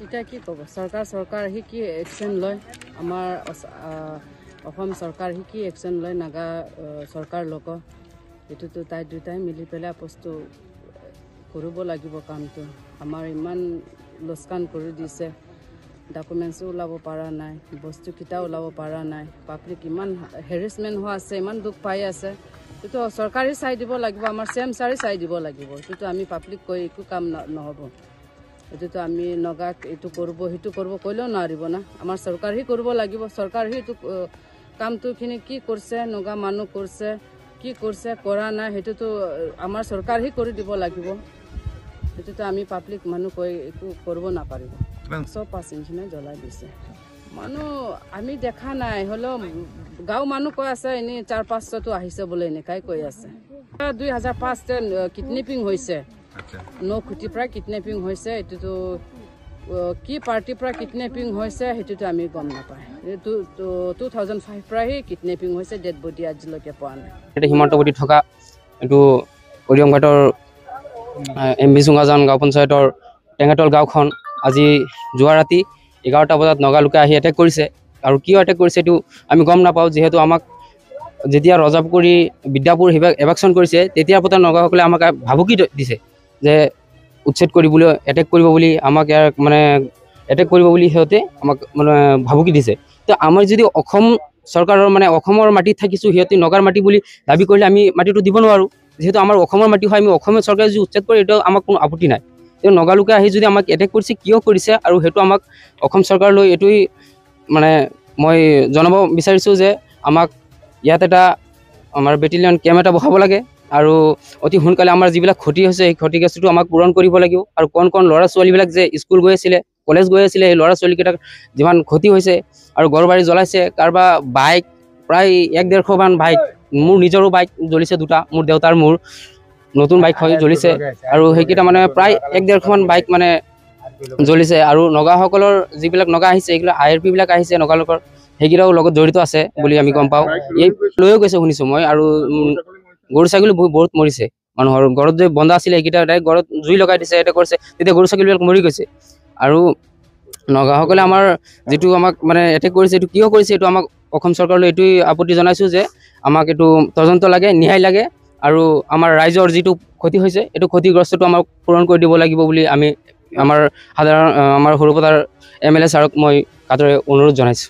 এটা কি ক'ব চৰকাৰ আহি কি একশ্যন লয় আমাৰ অসম চৰকাৰ আহি কি একশ্যন লয় নাগা চৰকাৰ লগত এইটোতো তাই দুটাই মিলি পেলাই বস্তু কৰিব লাগিব কামটো আমাৰ ইমান লোকচান কৰি দিছে ডকুমেণ্টছো ওলাব পৰা নাই বস্তু কিটা ওলাব পৰা নাই পাব্লিক ইমান হেৰেছমেণ্ট হোৱা আছে ইমান দুখ পাই আছে এইটো চৰকাৰে চাই দিব লাগিব আমাৰ চেম চাৰি চাই দিব লাগিব এইটো আমি পাব্লিক কৈ একো কাম নহ'ব এইটোতো আমি নগাক এইটো কৰিব সেইটো কৰিব ক'লেও নোৱাৰিব না আমাৰ চৰকাৰে কৰিব লাগিব চৰকাৰে এইটো কামটোখিনি কি কৰিছে নগা মানুহ কৰিছে কি কৰিছে কৰা নাই সেইটোতো আমাৰ চৰকাৰে কৰি দিব লাগিব এইটোতো আমি পাব্লিক মানুহ কৈ একো কৰিব নাপাৰিব চব পাচেঞ্চিনে জ্বলাই দিছে মানুহ আমি দেখা নাই হ'লেও গাঁও মানুহ কৈ আছে এনেই 4-500টো আহিছে বোলে এনেকাই কৈ আছে 2005 কিডনেপিং হৈছে নখুটিৰ পৰা কিডনেপিং হৈছে এইটোতো কি পাৰ্টিৰ পৰা কিডনেপিং হৈছে সেইটোতো আমি গম নাপায় 2005 পৰাহে কিডনেপিং হৈছে ডেড বডি আজিলৈকে পোৱা নাই এটা হিমন্তবতী থকা এইটো অৰিয়ংঘাটৰ এমবি চুঙাজান গাঁও পঞ্চায়তৰ টেঙাতল গাঁওখন আজি যোৱা ৰাতি 11টা বজাত নগা লোকে আহি এটেক কৰিছে আৰু কিয় এটেক কৰিছে এইটো আমি গম নাপাওঁ যিহেতু আমাক যেতিয়া ৰজাপুখুৰী বিদ্যাপুৰ এভাকশ্যন কৰিছে তেতিয়াৰ পৰা নগাসকলে আমাক ভাবুকি দিছে যে উচ্ছেদ কৰিবলৈ এটেক কৰিব বুলি আমাক ইয়াৰ মানে এটেক কৰিব বুলি সিহঁতে আমাক মানে ভাবুকি দিছে তো আমাৰ যদি অসম চৰকাৰৰ মানে অসমৰ মাটিত থাকিছোঁ সিহঁতে নগাৰ মাটি বুলি দাবী কৰিলে আমি মাটিটো দিব নোৱাৰোঁ যেহেতু আমাৰ অসমৰ মাটি হয় আমি অসমৰ চৰকাৰে যদি উচ্ছেদ কৰে এইটো আমাক কোনো আপত্তি নাই কিন্তু নগালোকে আহি যদি আমাক এটেক কৰিছে কিয় কৰিছে আৰু সেইটো আমাক অসম চৰকাৰলৈ এইটোৱেই মানে মই জনাব বিচাৰিছোঁ যে আমাক ইয়াত এটা আমাৰ বেটেলিয়ন কেম্প এটা বহাব লাগে আৰু অতি সোনকালে আমাৰ যিবিলাক ক্ষতি হৈছে সেই ক্ষতিগ্ৰস্তটো আমাক পূৰণ কৰিব লাগিব আৰু কণ ল'ৰা ছোৱালীবিলাক যে স্কুল গৈ আছিলে কলেজ গৈ আছিলে সেই ল'ৰা ছোৱালীকেইটাক যিমান ক্ষতি হৈছে আৰু ঘৰ বাৰী জ্বলাইছে কাৰোবাৰ বাইক প্ৰায় 1-150 মান বাইক মোৰ নিজৰো বাইক জ্বলিছে দুটা মোৰ দেউতাৰ মোৰ নতুন বাইক হয় জ্বলিছে আৰু সেইকেইটা মানে প্ৰায় 1-150 মান বাইক মানে জ্বলিছে আৰু নগাসকলৰ যিবিলাক নগা আহিছে এইবিলাক IRP বিলাক আহিছে নগালোকৰ সেইকেইটাও লগত জড়িত আছে বুলি আমি গম পাওঁ এই লৈও গৈছে শুনিছোঁ মই আৰু গৰু ছাগলী বহুত মৰিছে মানুহৰ ঘৰত যে বন্ধা আছিলে এইকেইটা ডাইৰেক্ট ঘৰত জুই লগাই দিছে এটা কৰিছে তেতিয়া গৰু ছাগলীবিলাক মৰি গৈছে আৰু নগাসকলে আমাৰ যিটো আমাক মানে এটেক কৰিছে এইটো কিয় কৰিছে এইটো আমাক অসম চৰকাৰলৈ এইটোৱেই আপত্তি জনাইছোঁ যে আমাক এইটো তদন্ত লাগে ন্যায় লাগে আৰু আমাৰ ৰাইজৰ যিটো ক্ষতি হৈছে এইটো ক্ষতিগ্ৰস্তটো আমাক পূৰণ কৰি দিব লাগিব বুলি আমি আমাৰ সাধাৰণ আমাৰ সৰুপথাৰ MLA ছাৰক মই কাটৰে অনুৰোধ জনাইছোঁ।